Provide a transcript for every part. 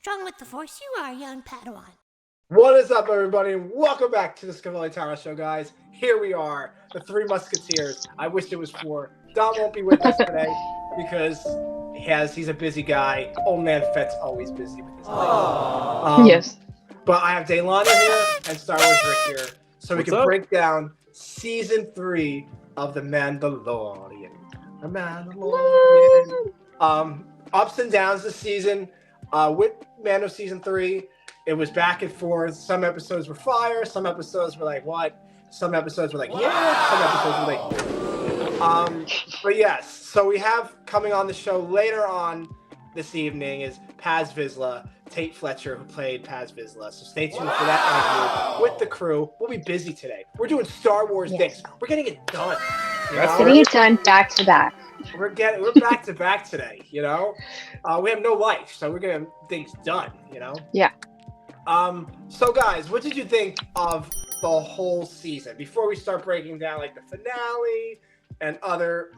strong with the Force you are, young Padawan. What is up, everybody? And welcome back to the Scevoli Tano Show, guys. Here we are, the Three Musketeers. I wish it was four. Dom won't be with us today because he's a busy guy. Old man Fett's always busy with his life. Yes. But I have Daylana here and Star Wars Rick here, so we can break down Season 3 of The Mandalorian. The Mandalorian. Ups and downs this season. With Mando Season 3, it was back and forth. Some episodes were fire. Some episodes were like, what? Some episodes were like, yeah. Some episodes were like, but yes. So we have coming on the show later on this evening is Paz Vizsla, Tate Fletcher, who played Paz Vizsla. So stay tuned for that interview with the crew. We'll be busy today. We're doing Star Wars things. We're getting it done. Getting it done back to back. We're back to back today. We have no life, so we're getting things done. Yeah. So guys, what did you think of the whole season before we start breaking down like the finale and other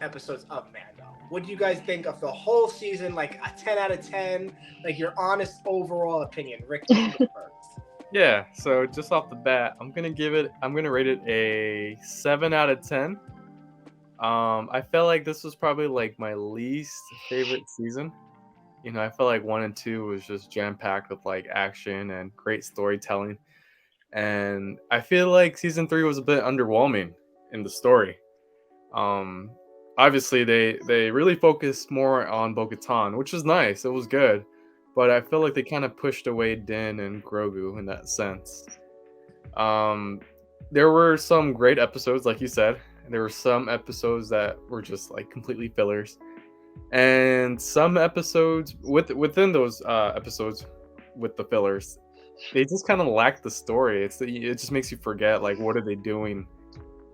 episodes of Mando? What do you guys think of the whole season? Like a 10 out of 10, like your honest overall opinion. Rick, you go first. Yeah, so just off the bat, I'm gonna rate it a 7 out of 10. I felt like this was probably like my least favorite season. I felt like 1 and 2 was just jam-packed with like action and great storytelling. And I feel like season 3 was a bit underwhelming in the story. Obviously they really focused more on Bo-Katan, which was nice. It was good. But I feel like they kind of pushed away Din and Grogu in that sense. There were some great episodes, like you said. There were some episodes that were just like completely fillers. And some episodes within those episodes with the fillers, they just kind of lack the story. It just makes you forget like what are they doing,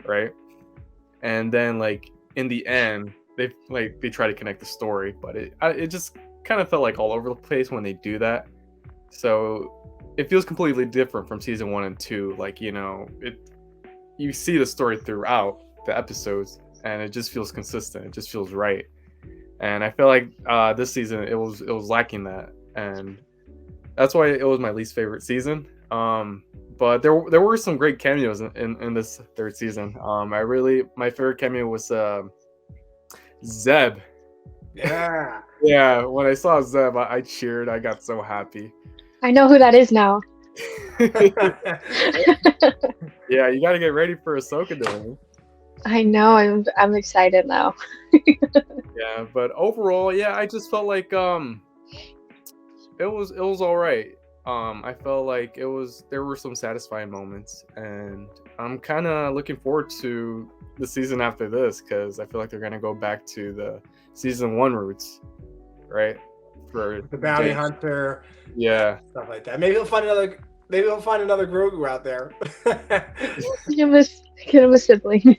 right? And then like in the end, they try to connect the story, but it just kind of felt like all over the place when they do that. So it feels completely different from season 1 and 2. Like you see the story throughout the episodes, and it just feels consistent. It just feels right. And I feel like this season it was lacking that, and that's why it was my least favorite season. But there were some great cameos in this third season. My favorite cameo was Zeb. Yeah. Yeah, when I saw Zeb, I cheered. I got so happy. I know who that is now. Yeah, you got to get ready for Ahsoka Day. I know. I'm excited now. Yeah, but overall, yeah, I just felt like it was all right. I felt like there were some satisfying moments, and I'm kind of looking forward to the season after this because I feel like they're gonna go back to the season 1 roots, right? For the bounty hunter, yeah, stuff like that. Maybe he'll find another Grogu out there. Give him a sibling.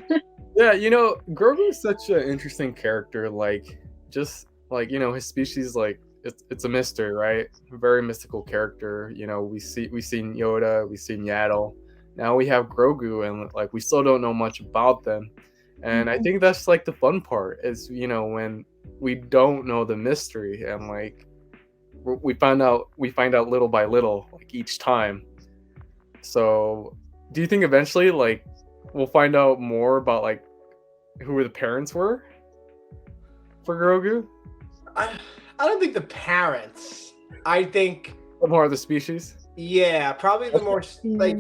Yeah, Grogu is such an interesting character. Like, just like his species, like it's a mystery, right? A very mystical character. We've seen Yoda, we've seen Yaddle. Now we have Grogu, and like we still don't know much about them. And I think that's like the fun part is when we don't know the mystery, and like we find out little by little, like each time. So, do you think eventually, like, we'll find out more about like who the parents were for Grogu? I don't think the parents. I think more of the species. Yeah, probably the more like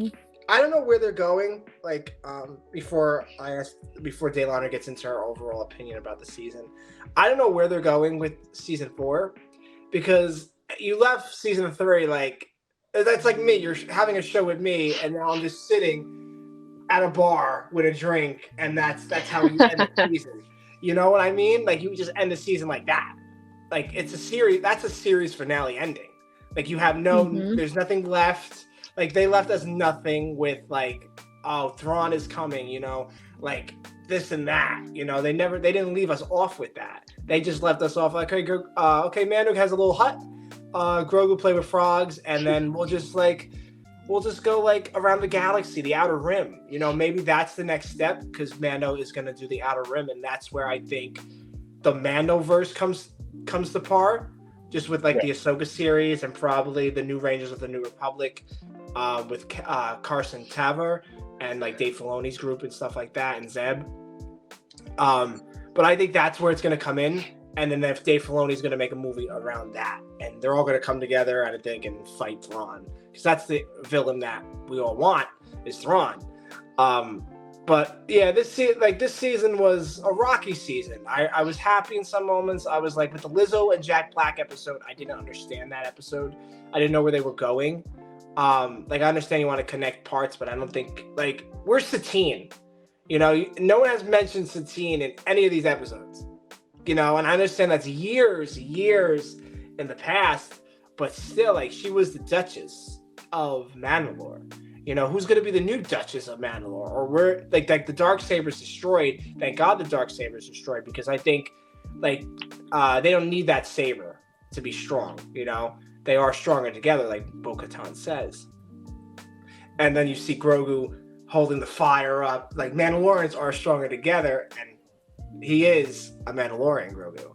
I don't know where they're going. Like before Daylana gets into her overall opinion about the season, I don't know where they're going with season 4 because you left season 3 like that's like me. You're having a show with me, and now I'm just sitting at a bar with a drink, and that's how you end the season. You know what I mean? Like you just end the season like that. Like it's a series. That's a series finale ending. Like you have there's nothing left. Like they left us nothing with like, oh, Thrawn is coming. Like this and that. They didn't leave us off with that. They just left us off like, okay, Mando has a little hut. Grogu play with frogs, and then we'll just go like around the galaxy, the Outer Rim. Maybe that's the next step because Mando is going to do the Outer Rim, and that's where I think the Mandoverse comes to par. just with like the Ahsoka series and probably the New Rangers of the New Republic, with Carson Taver and like Dave Filoni's group and stuff like that, and Zeb. But I think that's where it's going to come in. And then if Dave Filoni's going to make a movie around that, and they're all going to come together, I think, and fight Thrawn, because that's the villain that we all want, is Thrawn. But yeah, this season was a rocky season. I was happy in some moments. I was like, with the Lizzo and Jack Black episode, I didn't understand that episode. I didn't know where they were going. Like, I understand you want to connect parts, but I don't think, like, where's Satine? You know, no one has mentioned Satine in any of these episodes. You know, and I understand that's years in the past, but still, like, she was the Duchess of Mandalore. You know, who's going to be the new Duchess of Mandalore? Or where, like the Darksaber's destroyed. Thank God the Darksaber's destroyed, because I think, like, they don't need that saber to be strong, you know? They are stronger together, like Bo-Katan says. And then you see Grogu holding the fire up. Like, Mandalorians are stronger together, and he is a Mandalorian, Grogu.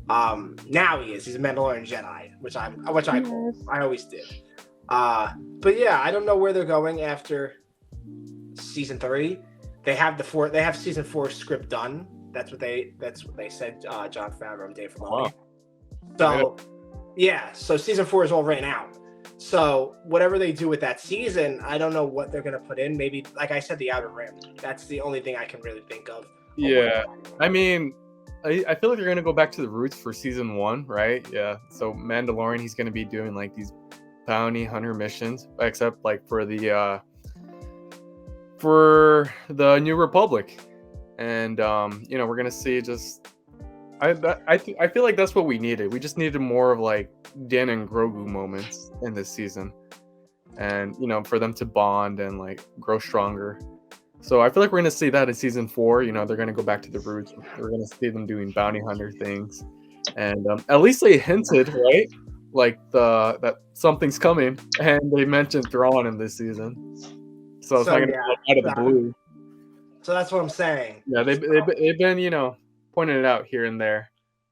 Now he is. He's a Mandalorian Jedi, which I call. I always did. But yeah, I don't know where they're going after season 3. They have season 4 script done. That's what they said. Jon Favreau and Dave Filoni. So yeah, so season 4 is all written out. So whatever they do with that season, I don't know what they're gonna put in. Maybe, like I said, the Outer Rim. That's the only thing I can really think of. Yeah, I mean, I feel like they're gonna go back to the roots for season 1, right? Yeah. So Mandalorian, he's gonna be doing like these bounty hunter missions, except like for the New Republic, and you know, we're gonna see just. I feel like that's what we needed. We just needed more of like Din and Grogu moments in this season, and you know, for them to bond and like grow stronger. So I feel like we're gonna see that in season 4. You know, they're gonna go back to the roots. We're gonna see them doing bounty hunter things, and at least they hinted, right? Like that something's coming, and they mentioned Thrawn in this season. So it's not gonna be out of the blue. So that's what I'm saying. Yeah, they've been, you know, pointing it out here and there,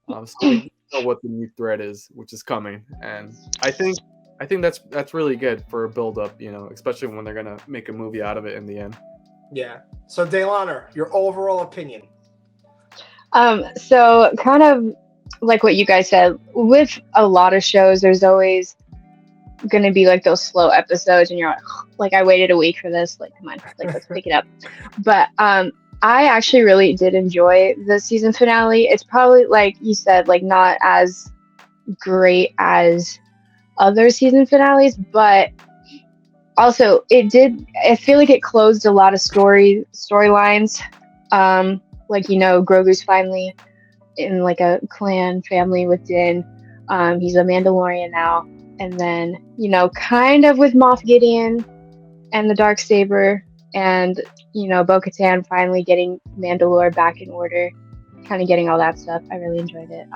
so we know what the new threat is, which is coming, and I think that's really good for a build up, you know, especially when they're gonna make a movie out of it in the end. Yeah. So Daylana, your overall opinion. So kind of like what you guys said, with a lot of shows, there's always going to be like those slow episodes, and you're like, I waited a week for this. Like, come on, like, let's pick it up. But I actually really did enjoy the season finale. It's probably, like you said, like not as great as other season finales, but also I feel like it closed a lot of storylines. Like, you know, Grogu's finally in like a clan family with Din. He's a Mandalorian now. And then, you know, kind of with Moff Gideon and the Darksaber, and, you know, Bo-Katan finally getting Mandalore back in order, kind of getting all that stuff. I really enjoyed it.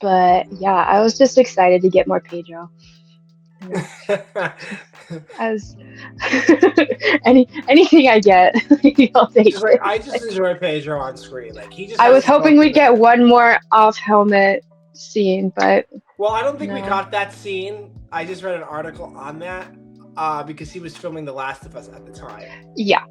But yeah, I was just excited to get more Pedro. As anything I get, I'll take it. I just enjoy Pedro on screen. Like, he just. I was hoping we'd get one more off-helmet scene, but well, I don't think we got that scene. I just read an article on that because he was filming The Last of Us at the time. Yeah,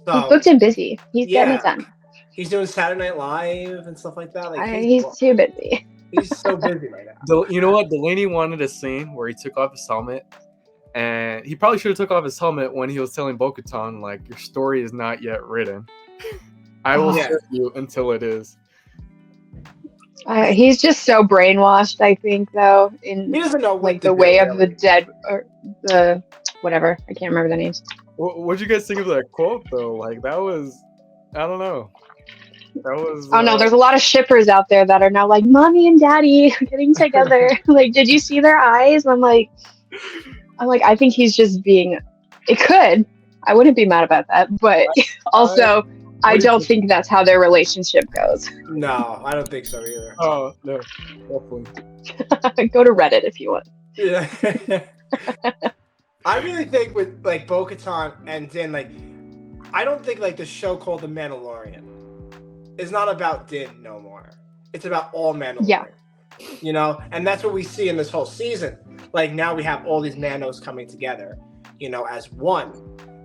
so, he's booked and busy. He's getting it done. He's doing Saturday Night Live and stuff like that. Like, he's too busy. He's so busy right now. You know what? Delaney wanted a scene where he took off his helmet, and he probably should have took off his helmet when he was telling Bo-Katan, like, your story is not yet written. I will serve you until it is. He's just so brainwashed, I think, though, in he doesn't know what like the way of the dead, or the whatever. I can't remember the names. What'd you guys think of that quote, though? Like, that was, I don't know. That was. Oh no, there's a lot of shippers out there that are now like, mommy and daddy are getting together. Like, did you see their eyes? I'm like, I think he's just being. It could. I wouldn't be mad about that, but also. I don't think that's how their relationship goes. No, I don't think so either. Oh, no. Definitely. Go to Reddit if you want. Yeah. I really think with, like, Bo-Katan and Din, like, I don't think, like, the show called The Mandalorian is not about Din no more. It's about all Mandalorian. Yeah. you know, and that's what we see in this whole season. Like now we have all these Manos coming together, you know, as one.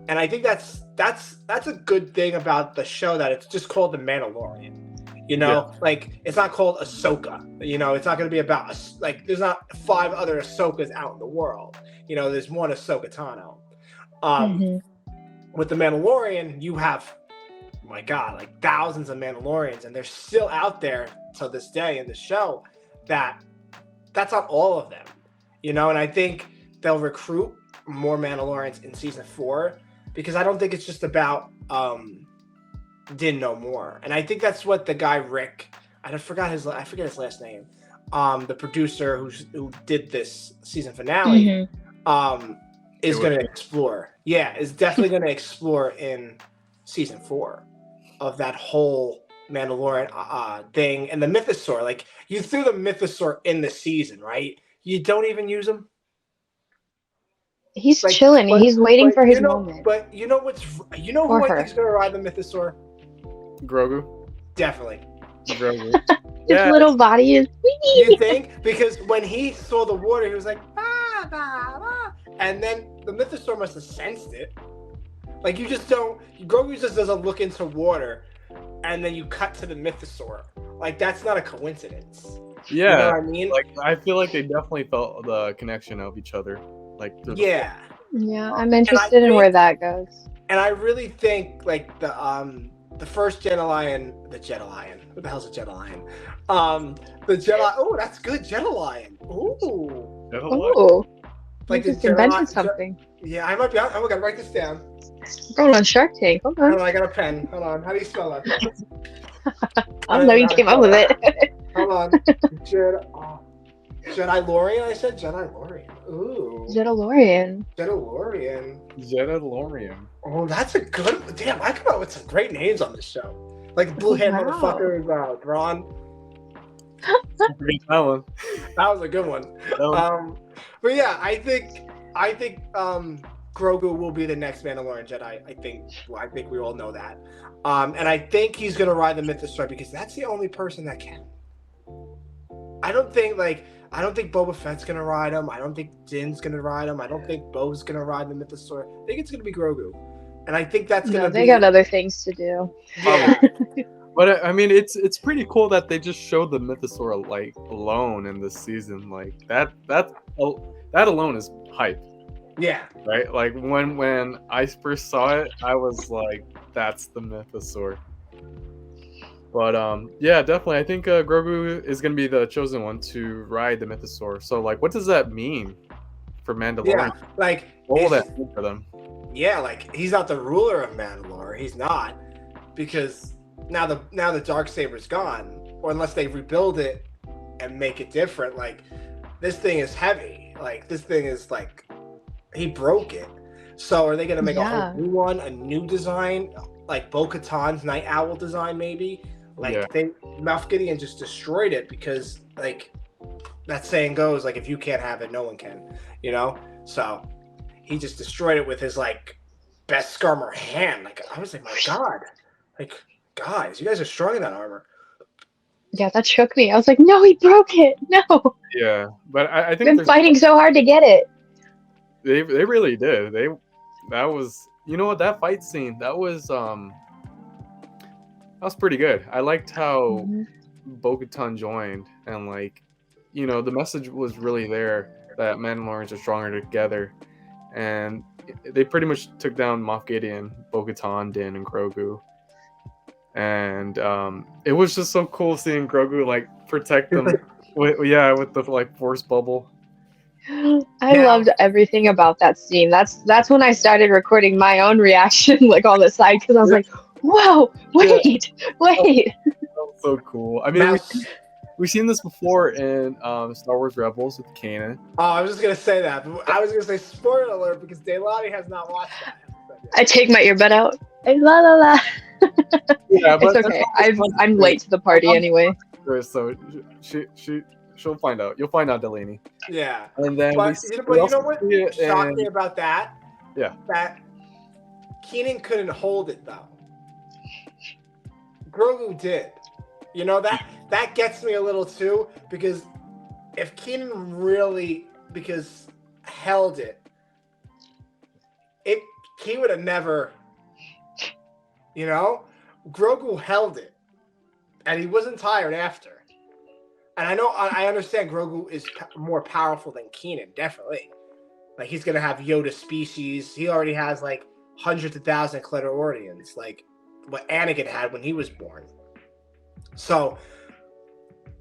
And I think that's a good thing about the show, that it's just called The Mandalorian. You know, like it's not called Ahsoka. You know, it's not going to be about like there's not 5 other Ahsokas out in the world. You know, there's one Ahsoka Tano. With The Mandalorian, you have, oh my God, like thousands of Mandalorians, and they're still out there to this day in the show. That's not all of them. You know, and I think they'll recruit more Mandalorians in season 4, because I don't think it's just about Din no more. And I think that's what the guy Rick, I forget his last name, the producer who did this season finale, is going to explore. Yeah, is definitely going to explore in season 4 of that whole Mandalorian thing, and the Mythosaur. Like, you threw the Mythosaur in the season, right? You don't even use him. He's like, chilling. He's waiting for his moment. But you know who I think is going to ride the Mythosaur? Grogu. Definitely. Grogu. His little body is. You think? Because when he saw the water, he was like, bah, bah, bah. And then the Mythosaur must have sensed it. Like, you just don't. Grogu just doesn't look into water, and then you cut to the Mythosaur. Like, that's not a coincidence. Yeah. You know what I mean? Like, I feel like they definitely felt the connection of each other. Like, yeah, I'm interested in where that goes. And I really think, like, the first Jedalion, what the hell's a Jedalion? The Jedi. Oh, that's good, Jedalion. Ooh. Ooh. Like, just invented something. Yeah, I might be. I'm gonna write this down. Going on Shark Tank. Hold on. I got a pen. Hold on. How do you spell that? I don't know. You came up with it. Hold on. Jedilorian. I said Jedilorian. Ooh. Jedilorian. Oh, that's a good. Damn, I come up with some great names on this show. Like blue head motherfucker is Ron. That was a good one. But yeah, I think Grogu will be the next Mandalorian Jedi. I think we all know that. And I think he's gonna ride the Mythosaur because that's the only person that can. I don't think Boba Fett's gonna ride him. I don't think Din's gonna ride him. I don't think Bo's gonna ride the Mythosaur. I think it's gonna be Grogu, and I think that's gonna. They got other things to do. Yeah. But I mean, it's pretty cool that they just showed the Mythosaur like alone in this season. Like that alone is hype. Yeah. Right. Like when I first saw it, I was like, "That's the Mythosaur." But yeah, definitely. I think Grogu is gonna be the chosen one to ride the Mythosaur. So like, what does that mean for Mandalorian? Yeah. Like, what will that mean for them? Yeah, like he's not the ruler of Mandalore. He's not, because now the Darksaber's gone, or unless they rebuild it and make it different. Like, this thing is heavy. Like, this thing is like, he broke it. So are they gonna make a whole new one, a new design, like Bo-Katan's Night Owl design, maybe? Like Moff Gideon just destroyed it because, like, that saying goes, like, if you can't have it, no one can. You know? So he just destroyed it with his like best Skarmour hand. Like, I was like, my God, like, guys, you guys are strong in that armor. Yeah, that shook me. I was like, no, he broke it. No. Yeah, but I think they've been fighting so hard to get it. They really did. That was, you know what, that fight scene, that was pretty good. I liked how Bo-Katan joined, and like, you know, the message was really there that Mandalorians are stronger together, and they pretty much took down Moff Gideon, Bo-Katan, Din, and Grogu. And it was just so cool seeing Grogu like protect them with the like force bubble. I loved everything about that scene. That's when I started recording my own reaction, like on the side, because I was like, "Whoa, wait!" That was so cool. I mean, we've seen this before in Star Wars Rebels with Kanan. Oh, I was just gonna say that. But I was gonna say spoiler alert because Daylani has not watched that. I take my earbud out. La la la. Yeah, but it's okay. I'm late to the party anyway. So she'll find out. You'll find out, Delaney. Yeah. And then you know what shocked me about that? Yeah. That Keenan couldn't hold it though. Grogu did. You know, that gets me a little too, because if Keenan really held it, he would have never, Grogu held it, and he wasn't tired after. And I understand Grogu is more powerful than Keenan, definitely. Like, he's gonna have Yoda species. He already has like hundreds of thousands of Cloridians, like what Anakin had when he was born. So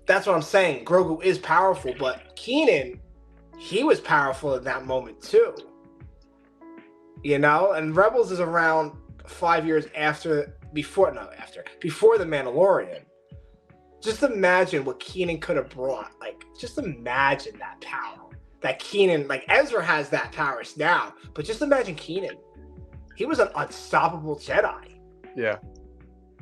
that's what I'm saying. Grogu is powerful, but Keenan, he was powerful in that moment too. And Rebels is around 5 years before the Mandalorian. Just imagine what Keenan could have brought. Like, just imagine that power that Keenan, like Ezra has that power now, but just imagine Keenan. He was an unstoppable Jedi. Yeah.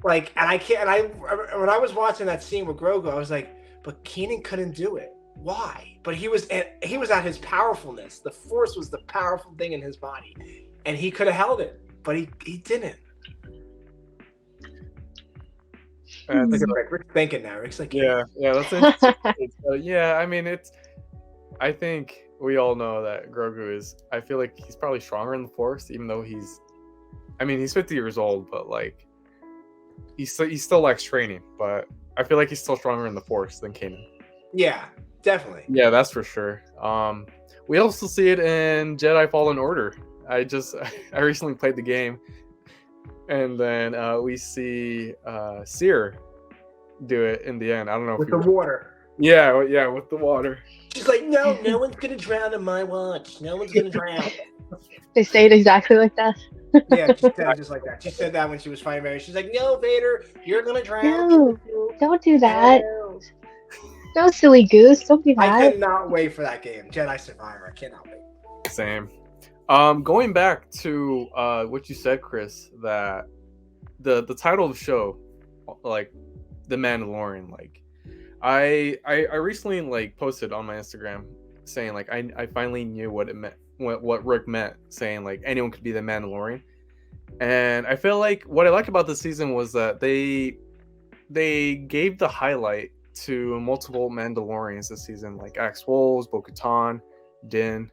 Like, when I was watching that scene with Grogu, I was like, but Keenan couldn't do it. Why? But he was at his powerfulness. The Force was the powerful thing in his body, and he could have held it, but he didn't. Look at Rick's thinking now. Rick's like, yeah, that's interesting. Yeah, I mean, I think we all know that Grogu is. I feel like he's probably stronger in the Force, even though he's 50 years old, but like, he still lacks training. But I feel like he's still stronger in the Force than Kanan. Yeah, definitely. Yeah, that's for sure. We also see it in Jedi Fallen Order. I recently played the game, and then we see Seer do it in the end. I don't know with the water. Yeah, with the water. She's like, no one's gonna drown in my watch. No one's gonna drown. They say it exactly like that. Yeah, she said it just like that. She said that when she was fighting Vader. She's like, no, Vader, you're gonna drown. No, don't do that. No, silly goose, don't do that. I cannot wait for that game, Jedi Survivor. I cannot wait. Same. Going back to what you said, Chris, that the title of the show, like The Mandalorian, like I recently like posted on my Instagram saying like I finally knew what it meant, what Rick meant, saying like anyone could be the Mandalorian. And I feel like what I liked about this season was that they gave the highlight to multiple Mandalorians this season, like Axe Wolves, Bo-Katan, Din,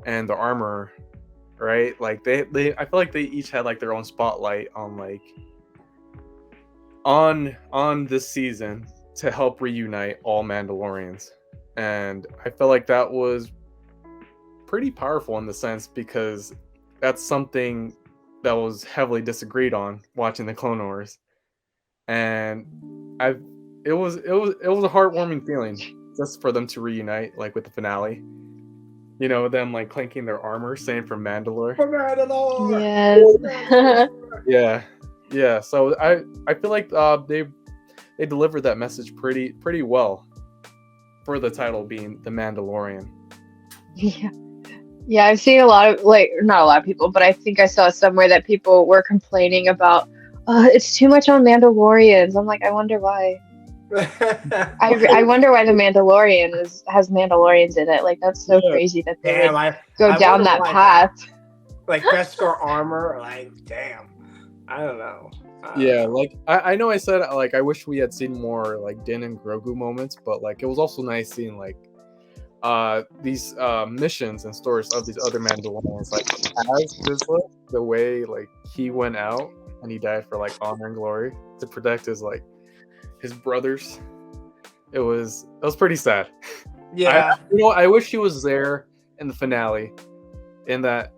and the Armorer, right? Like they I feel like they each had like their own spotlight on like on this season to help reunite all Mandalorians. And I felt like that was pretty powerful in the sense because that's something that was heavily disagreed on watching the Clone Wars. And it was a heartwarming feeling just for them to reunite, like with the finale. Them like clanking their armor, saying from Mandalore. For Mandalore. Yes. Yeah. So I feel like they delivered that message pretty well for the title being The Mandalorian. Yeah, I've seen a lot of, like, not a lot of people, but I think I saw somewhere that people were complaining about, it's too much on Mandalorians. I'm like, I wonder why. I wonder why The Mandalorian has Mandalorians in it. Like, that's so crazy that they go down that path. Like Beskar armor, like, damn. I don't know. Like I know I said like I wish we had seen more like Din and Grogu moments, but like it was also nice seeing like these missions and stories of these other Mandalorians, like as Vizsla, the way like he went out and he died for like honor and glory to protect his brothers. It was pretty sad. Yeah. I wish he was there in the finale in that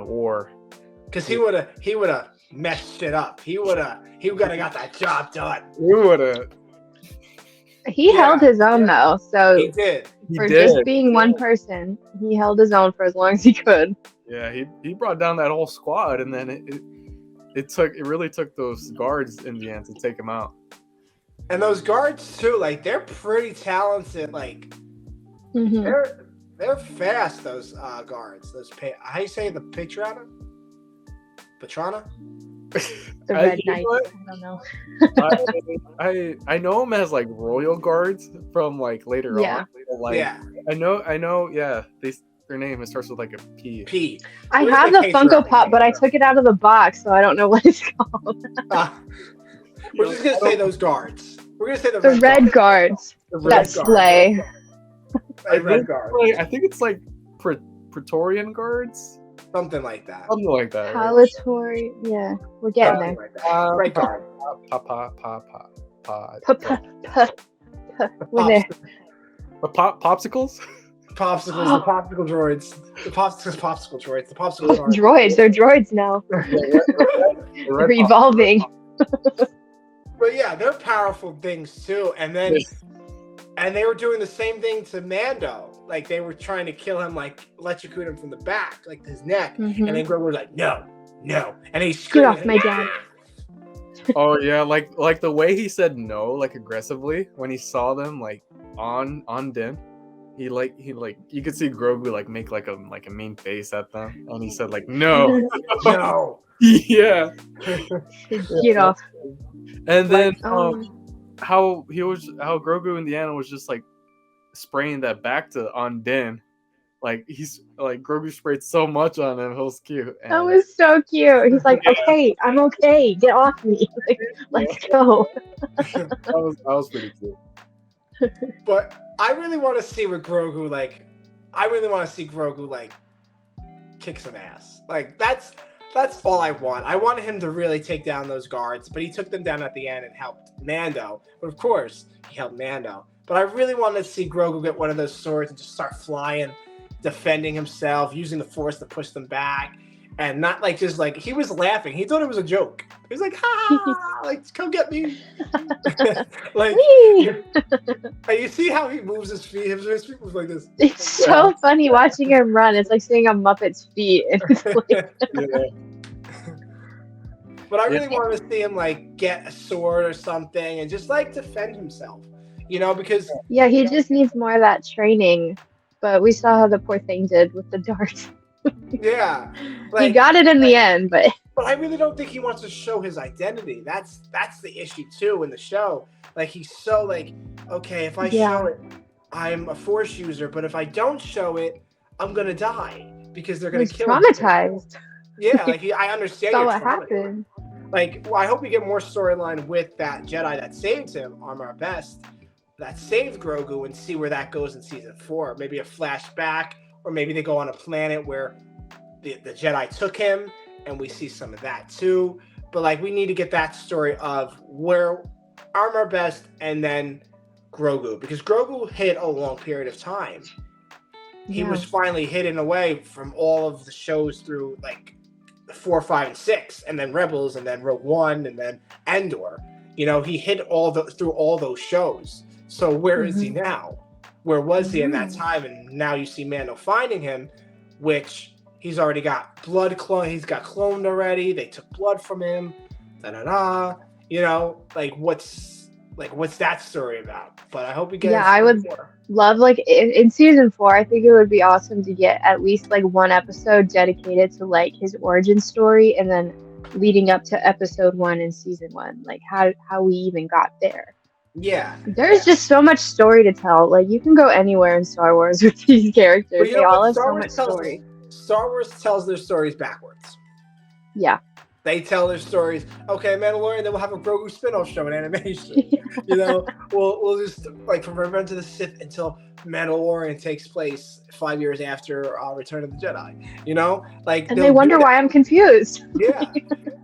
war. Because he would have messed it up. He would have got that job done. He would have. He held his own though, so he did. Just being one person, he held his own for as long as he could. Yeah, he brought down that whole squad, and then it really took those guards in the end to take him out. And those guards too, like they're pretty talented. Like they're fast. Those guards. How you say the Patrana? The Red Knights. I don't know. I know him as like royal guards from like later on. Like, I know. Yeah, their name starts with like a P. P. I have the Funko Pop, but I took it out of the box, so I don't know what it's called. We're just gonna say those guards. We're gonna say the red guards that slay. Like red guards. I think it's like Praetorian guards, Something like that. something like that. Right? Palatory. Yeah, we're getting Something there. like that. Red guard. We're there. Popsicles? Popsicles, the popsicle droids. The popsicle droids. The popsicle guards. Droids. They're droids now. They're evolving. But yeah, they're powerful things too. And then and they were doing the same thing to Mando. Like they were trying to kill him, like electrocute him from the back, like his neck. Mhm. And then Grogu was like, no. And he Get screamed, off my dad. Oh yeah, like the way he said no, like aggressively when he saw them like on Din. He you could see Grogu like make like a mean face at them, and he said like no. no. Yeah. Get off. And then Um, how Grogu in the end was just like spraying that back on Din. Like he's like Grogu sprayed so much on him, it was cute. And that was so cute. He's like, okay, I'm okay. Get off me. Like, let's go. that was pretty cute. But I really want to see what Grogu like. I really want to see Grogu like kick some ass. Like that's all I want. I want him to really take down those guards, but he took them down at the end and helped Mando. But of course, he helped Mando. But I really wanted to see Grogu get one of those swords and just start flying, defending himself, using the Force to push them back, and not like just like he was laughing. He thought it was a joke. He was like, "Ha! Like, come get me!" Like, and you see how he moves his feet. His feet move like this. It's so funny watching him run. It's like seeing a Muppet's feet. And it's like, Yeah. But I really wanted to see him like get a sword or something and just like defend himself, because yeah, he just needs more of that training. But we saw how the poor thing did with the darts. yeah, He got it in the end, but But I really don't think he wants to show his identity. That's the issue too in the show. Like he's so like, okay, if I show it, I'm a Force user, but if I don't show it, I'm gonna die because they're gonna he's kill me. traumatized. Yeah, like I understand. Saw you're what traumatized. happened. Like, well, I hope we get more storyline with that Jedi that saved him, Armor Best, that saved Grogu, and see where that goes in season 4. Maybe a flashback, or maybe they go on a planet where the Jedi took him, and we see some of that too. But like, we need to get that story of where Armor Best and then Grogu, because Grogu hid a long period of time. He Yeah. was finally hidden away from all of the shows through like 4, 5, and 6, and then Rebels, and then Rogue One, and then Endor. He hid through all those shows. So where is he now? Where was he in that time? And now you see Mando finding him, which he's already got blood clone. He's got cloned already. They took blood from him. What's that story about? But I hope we get. Yeah, I would love like in season 4. I think it would be awesome to get at least like one episode dedicated to like his origin story, and then leading up to episode 1 in season 1, like how we even got there. Yeah, There's just so much story to tell. Like you can go anywhere in Star Wars with these characters. But you They know all what? have so much story. Star Wars tells their stories backwards. Yeah. They tell their stories. Okay, Mandalorian, then we'll have a Grogu spin-off show in animation. We'll just like from Revenge of the Sith until Mandalorian takes place 5 years after Return of the Jedi. And they wonder why I'm confused. Yeah,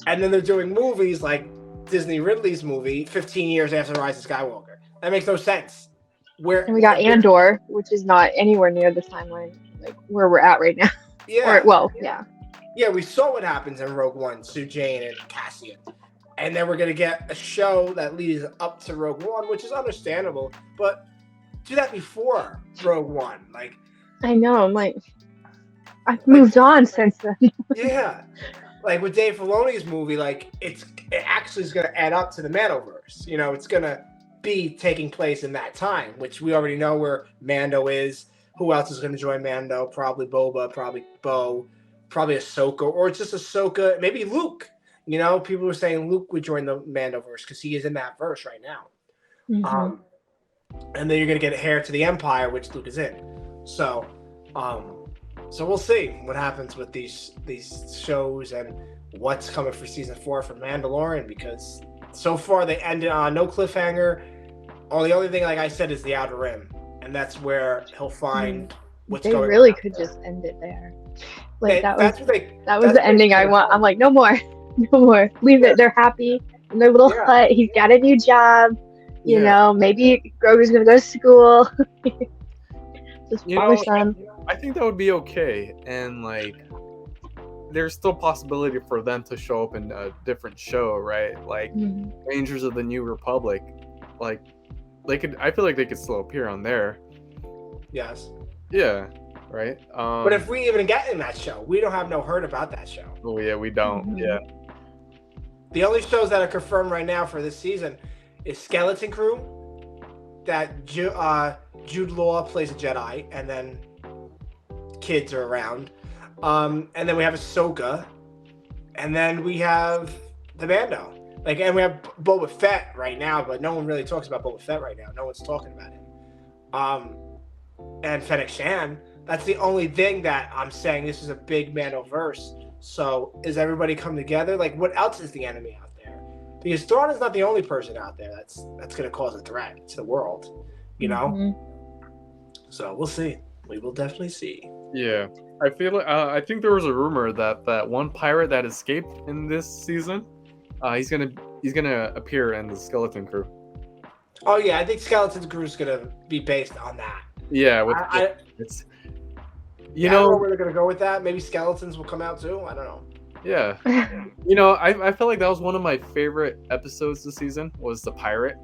and then they're doing movies like Disney Ridley's movie 15 years after Rise of Skywalker. That makes no sense. And we got Andor, which is not anywhere near the timeline like where we're at right now. Yeah. Yeah. Yeah, we saw what happens in Rogue One, Sue Jane and Cassian. And then we're going to get a show that leads up to Rogue One, which is understandable, but do that before Rogue One. Like, I know, I'm like, I've moved on since then. yeah. Like with Dave Filoni's movie, like it actually is going to add up to the Mandoverse. It's going to be taking place in that time, which we already know where Mando is. Who else is going to join Mando? Probably Boba, probably Bo, probably Ahsoka, or it's just Ahsoka, maybe Luke. People were saying Luke would join the Mandoverse because he is in that verse right now. Mm-hmm. And then you're going to get Heir to the Empire, which Luke is in. So we'll see what happens with these shows and what's coming for season 4 for Mandalorian, because so far they ended on no cliffhanger. The only thing, like I said, is the Outer Rim. and that's where he'll find what's They going on. really could just end it there. Like that was that's the ending I want. I'm like, no more, no more. Leave it. They're happy in their little hut. He's got a new job. You know, maybe Grogu's gonna go to school. Just follow son. I think that would be okay, and like, there's still possibility for them to show up in a different show, right? Like Rangers of the New Republic, like they could. I feel like they could still appear on there. Yes. Yeah. Right. But if we even get in that show, we don't have no heard about that show. Oh yeah, we don't. Yeah. The only shows that are confirmed right now for this season is Skeleton Crew, that Jude Law plays a Jedi, and then kids are around. And then we have Ahsoka, and then we have the Mando. Like, and we have Boba Fett right now, but no one really talks about Boba Fett right now. No one's talking about him. And Fennec Shan. That's the only thing that I'm saying. This is a big Mandoverse. So, is everybody come together? Like, what else is the enemy out there? Because Thrawn is not the only person out there that's going to cause a threat to the world. You know. So we'll see. We will definitely see. Yeah, I feel like I think there was a rumor that one pirate that escaped in this season, he's gonna appear in the Skeleton Crew. Oh yeah, I think Skeleton Crew is gonna be based on that. Yeah, I don't know where they're gonna go with that. Maybe skeletons will come out too. I don't know. Yeah, I felt like that was one of my favorite episodes this season. Was the pirate.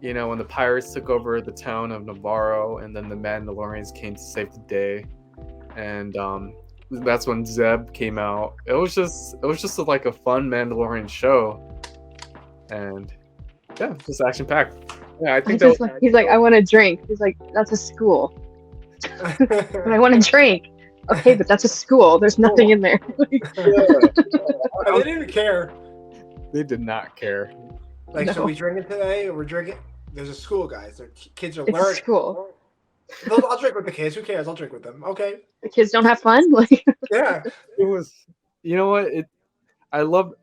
When the pirates took over the town of Navarro, and then the Mandalorians came to save the day, and that's when Zeb came out. It was just like a fun Mandalorian show, and yeah, just action packed. Yeah, I think he's like, I want a drink. He's like, that's a school. But I want a drink. Okay, but that's a school. There's nothing in there. They didn't even care. They did not care. Like, so we drinking today? Or we're drinking? There's a school, guys. Their kids are it's learning. School. I'll drink with the kids. Who cares? I'll drink with them. Okay. The kids don't have fun. Yeah. It was. You know what? I love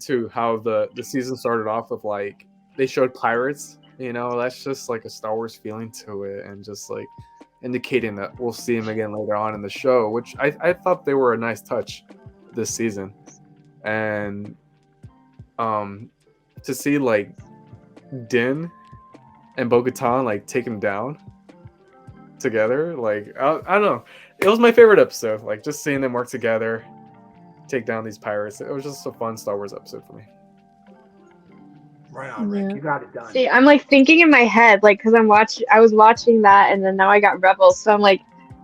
too how the season started off with like they showed pirates. That's just like a Star Wars feeling to it, and just like indicating that we'll see him again later on in the show, which I thought they were a nice touch this season, and to see like Din and Bo-Katan like take him down together, like I don't know, it was my favorite episode. Like just seeing them work together, take down these pirates. It was just a fun Star Wars episode for me. Right on, Rick. You got it done. See, I'm like thinking in my head, like, because I was watching that, and then now I got Rebels, so I'm like,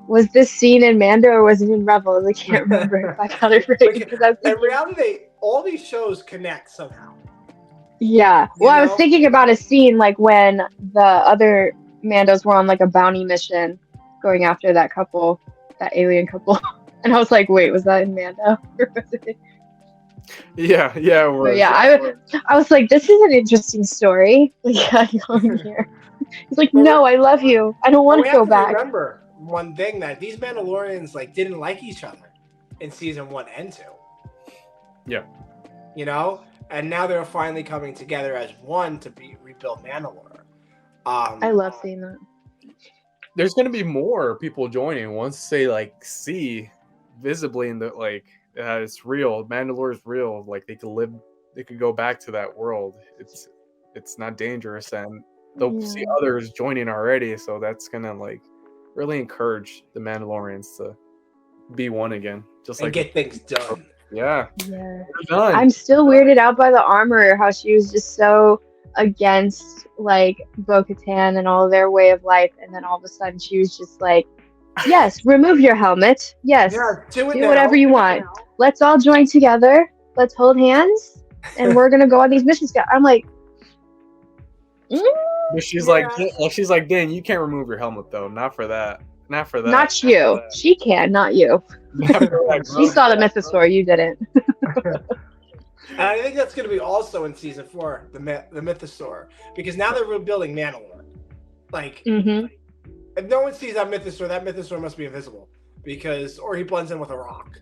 was this scene in Mando or was it in Rebels? I can't remember if I got it right. In reality, all these shows connect somehow. Yeah. Well, I was thinking about a scene like when the other Mandos were on like a bounty mission going after that alien couple. And I was like, wait, was that in Mando? Yeah. So, yeah, I was like, this is an interesting story. Like, going here. He's like, no, I love you. I don't want to go back. Remember one thing, that these Mandalorians like didn't like each other in season 1 and 2. Yeah. And now they're finally coming together as one to rebuild Mandalore. I love seeing that. There's going to be more people joining once they like see visibly in the like it's real. Mandalore is real. Like they could go back to that world. It's not dangerous, and they'll see others joining already. So that's gonna like really encourage the Mandalorians to be one again, just like get things done. Yeah. Done. I'm still weirded out by the armor. How she was just so against like Bo-Katan and all of their way of life, and then all of a sudden she was just like, yes, remove your helmet. Yes, do whatever you want. Let's all join together. Let's hold hands, and we're gonna go on these missions. I'm like, But she's like, Dan, you can't remove your helmet though. Not for that. Not you. She can, not you. She saw the mythosaur. You didn't. And I think that's going to be also in season 4, the mythosaur, because now they're rebuilding Mandalore. Like, if no one sees that mythosaur must be invisible, or he blends in with a rock.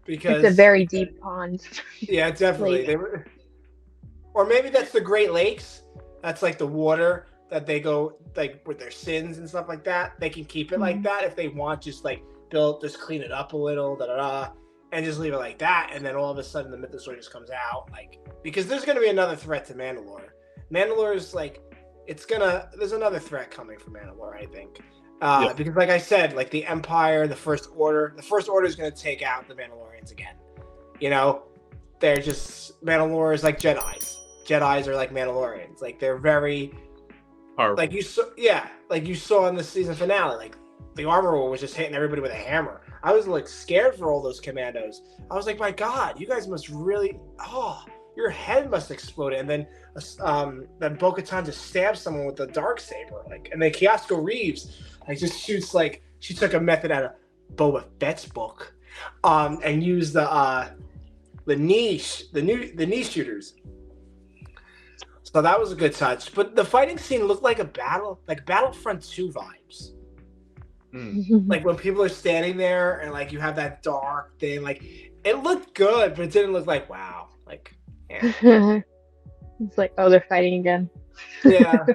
Because it's a very deep pond. Yeah, definitely. Or maybe that's the Great Lakes. That's like the water that they go like with their sins and stuff like that. They can keep it like Mhm. that if they want. Just like just clean it up a little, and just leave it like that. And then all of a sudden, the mythosaur just comes out, like because there's going to be another threat to Mandalore. Mandalore is like there's another threat coming from Mandalore, I think. Because like I said, like the Empire, the First Order is going to take out the Mandalorians again. You know, they're just Mandalore is like Jedis. Jedis are like Mandalorians. Like they're very Horrible. like you saw in the season finale. Like the armorer was just hitting everybody with a hammer. I was like scared for all those commandos. I was like, my God, you guys must really your head must explode. And then Bo-Katan just stabs someone with the darksaber. Like, and then Keanu Reeves like just shoots like she took a method out of Boba Fett's book, and used the knee shooters. So that was a good touch. But the fighting scene looked like like Battlefront 2 vibes. Like when people are standing there and like you have that dark thing, like it looked good, but it didn't look like wow. Like yeah. It's like, oh, they're fighting again. Yeah.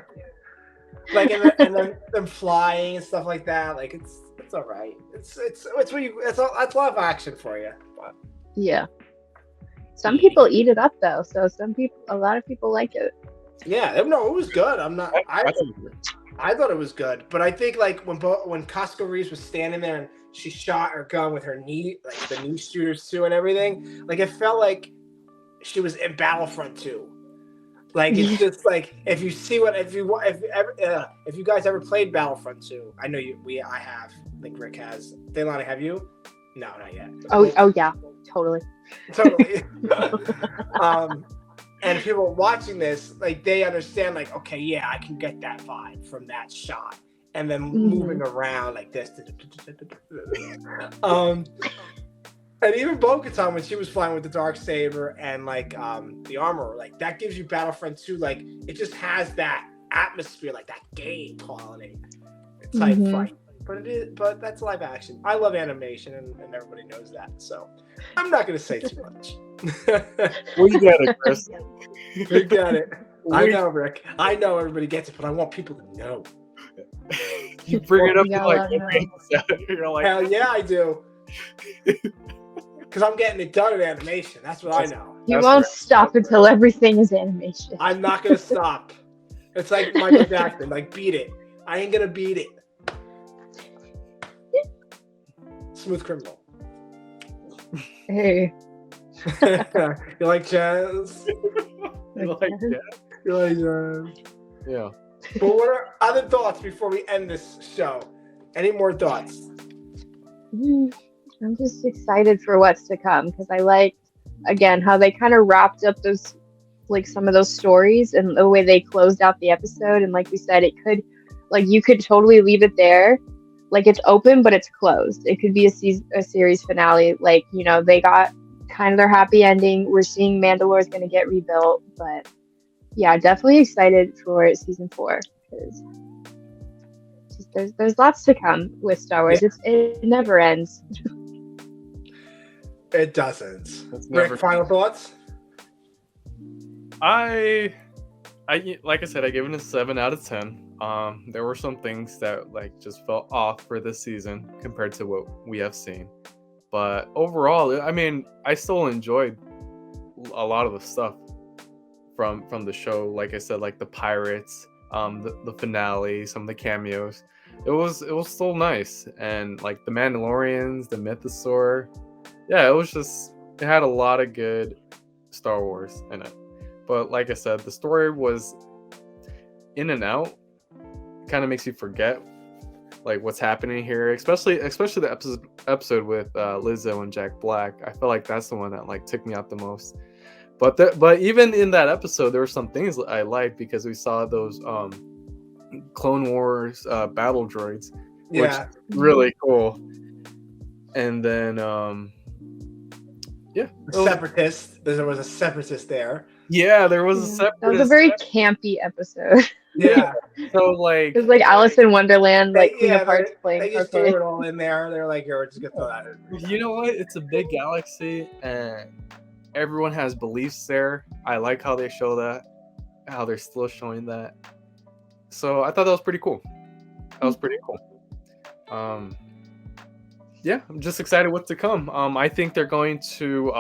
Like and then them flying and stuff like that. Like it's all right. It's that's live action for you. But. Yeah. Some people eat it up though, so a lot of people like it. Yeah, no, it was good. I thought it was good, but I think like when Costco Reeves was standing there and she shot her gun with her knee, like the knee shooters too and everything, like it felt like she was in Battlefront 2. Like it's just like if you guys ever played Battlefront 2, I know I have. I think Rick has. Daylana, have you? No, not yet. Oh yeah, totally. And people watching this, like they understand, like okay, yeah, I can get that vibe from that shot, and then moving around like this. And even Bo-Katan when she was flying with the darksaber and like the armor, like that gives you Battlefront 2. Like it just has that atmosphere, like that game quality type fight. But that's live action. I love animation, and everybody knows that. So I'm not going to say too much. We get it, Chris. We get it. I know, Rick. I know everybody gets it, but I want people to know. You bring it up Yeah, like every episode. You're like, hell yeah, I do. Because I'm getting it done in animation. That's what I know. You won't stop until everything is animation. I'm not going to stop. It's like Michael Jackson. Like, beat it. I ain't going to beat it. Smooth Criminal. Hey. You like jazz? you like that? You like jazz? Yeah. But what are other thoughts before we end this show? Any more thoughts? I'm just excited for what's to come because I like, again, how they kind of wrapped up those, like some of those stories and the way they closed out the episode. And like we said, it could, like you could totally leave it there. Like it's open, but it's closed. It could be a series finale. Like, you know, they got kind of their happy ending. We're seeing Mandalore is going to get rebuilt, but yeah, definitely excited for season 4 because there's lots to come with Star Wars. Yeah. It never ends. It doesn't. Rick, final thoughts? I like I said, I give it a 7 out of 10. There were some things that like just felt off for this season compared to what we have seen, but overall, I mean, I still enjoyed a lot of the stuff from the show. Like I said, like the pirates, the finale, some of the cameos. It was still nice, and like the Mandalorians, the Mythosaur. Yeah, it had a lot of good Star Wars in it. But like I said, the story was in and out. Kind of makes you forget like what's happening here, especially the episode with Lizzo and Jack Black. I feel like that's the one that like took me out the most. But even in that episode, there were some things that I liked because we saw those Clone Wars battle droids, which is really cool. And then Separatist. There was a separatist there. Yeah, there was a separatist. That was a very campy episode. Yeah. So like it was like Alice in Wonderland, like Queen of Hearts playing. They just threw it all in there. They're like, "You're just gonna throw that in." You know what? It's a big galaxy, and everyone has beliefs there. I like how they show that, how they're still showing that. So I thought that was pretty cool. Yeah, I'm just excited what's to come. I think they're going to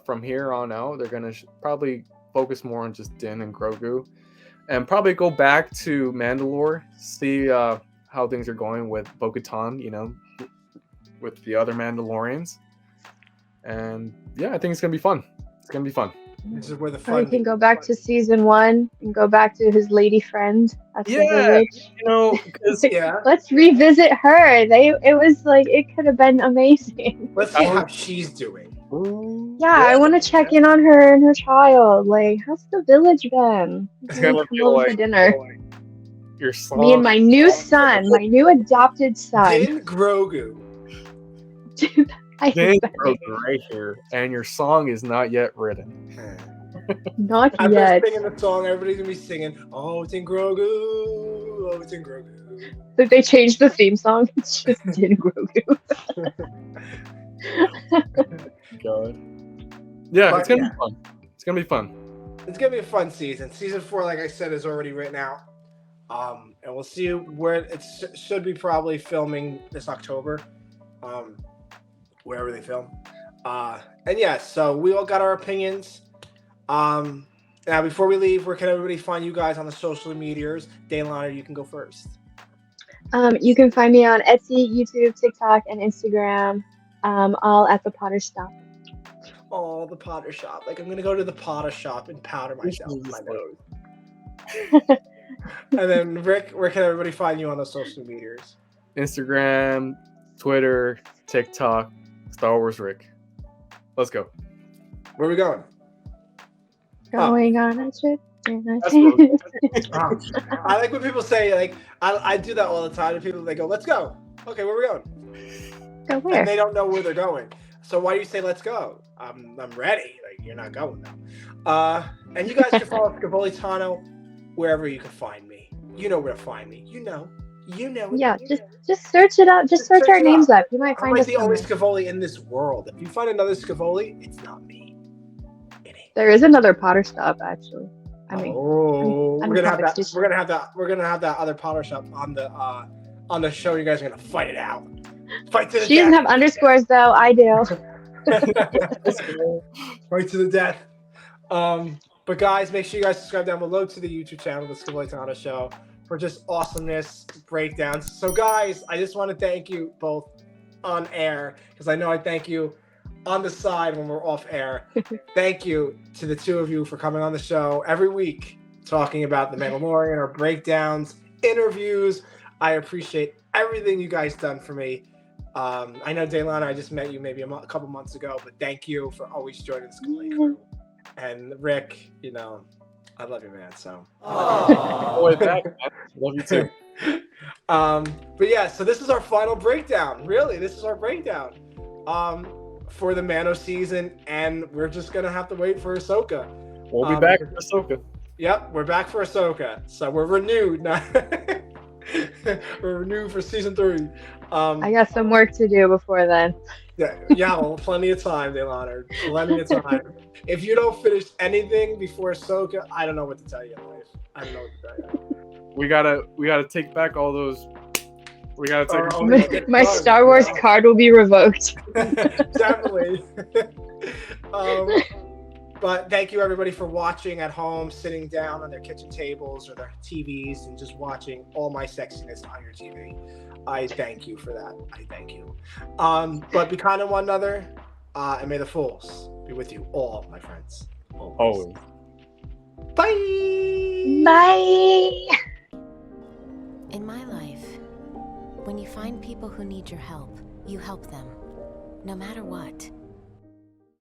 from here on out, they're gonna probably focus more on just Din and Grogu, and probably go back to Mandalore, see how things are going with Bo-Katan, with the other Mandalorians, and yeah, I think it's gonna be fun. This is where the Or fun. we can go back to season 1 and go back to his lady friend at the Yeah, village. because Yeah. Let's revisit her. It was like it could have been amazing. Let's see how she's doing. Yeah, I want to check in on her and her child. Like, how's the village been? it's Maybe gonna come feel over like for dinner. your song. Me and my new son, my new adopted son. Din Grogu. Dude, I Din bet. Grogu right here, and your song is not yet written. Not I'm yet. just singing the song. Everybody's gonna be singing. Oh, it's in Grogu. Oh, it's in Grogu. Did they change the theme song? It's just Din Grogu. God. Yeah, But, it's gonna yeah. be fun. It's gonna be fun. It's gonna be a fun season. Season 4, like I said, is already written out. And we'll see where it should be probably filming this October. Wherever they film. And yeah, so we all got our opinions. Now before we leave, where can everybody find you guys on the social medias? Daylana, you can go first. You can find me on Etsy, YouTube, TikTok, and Instagram. All at the Potter Stop. Oh, the Potter Shop. Like, I'm gonna go to the Potter Shop and powder myself with my nose. And then Rick, where can everybody find you on the social medias? Instagram, Twitter, TikTok, Star Wars Rick. Let's go. Where are we going? Going on a trip. That's really I like when people say, like, I do that all the time, and people, they go, let's go. Okay, where are we going? Go where? And they don't know where they're going. So why do you say let's go? I'm ready. Like, you're not going though. And you guys can follow Scevoli Tano wherever you can find me. You know where to find me. You know. Yeah, just search it up. Just search our it names up. You might I'm find like us the only somewhere. Scevoli in this world. If you find another Scevoli, it's not me. It ain't. There is another Potter Stop, actually. I mean, Oh, I'm we're gonna have context that. teacher. We're gonna have that other Potter Shop on the show. You guys are gonna fight it out. Fight to the she doesn't death. have underscores though. I do. Fight to the death. But guys, make sure you guys subscribe down below to the YouTube channel, the Scevoli Tano Show, for just awesomeness breakdowns. So guys, I just want to thank you both on air, because I know I thank you on the side when we're off air. Thank you to the two of you for coming on the show every week, talking about the Mandalorian, or breakdowns, interviews. I appreciate everything you guys done for me. I know, Daylana, I just met you maybe a couple months ago, but thank you for always joining the Scevoli crew. And Rick, I love you, man. So. Way back, man. Love you too. But yeah, so this is our final breakdown. Really, this is our breakdown for the Mano season, and we're just gonna have to wait for Ahsoka. We'll be back for Ahsoka. Yep, we're back for Ahsoka. So we're renewed now. We're renewed for season 3. I got some work to do before then. Yeah, well, plenty of time, Daylana. Plenty of time. If you don't finish anything before Ahsoka, I don't know what to tell you in life. I don't know what to tell you. We gotta take back all those. We gotta take. My Star Wars card will be revoked. Definitely. But thank you everybody for watching at home, sitting down on their kitchen tables or their TVs and just watching all my sexiness on your TV. I thank you for that. I thank you. But be kind to one another, and may the force be with you all, my friends. Always. Bye. Bye. In my life, when you find people who need your help, you help them, no matter what.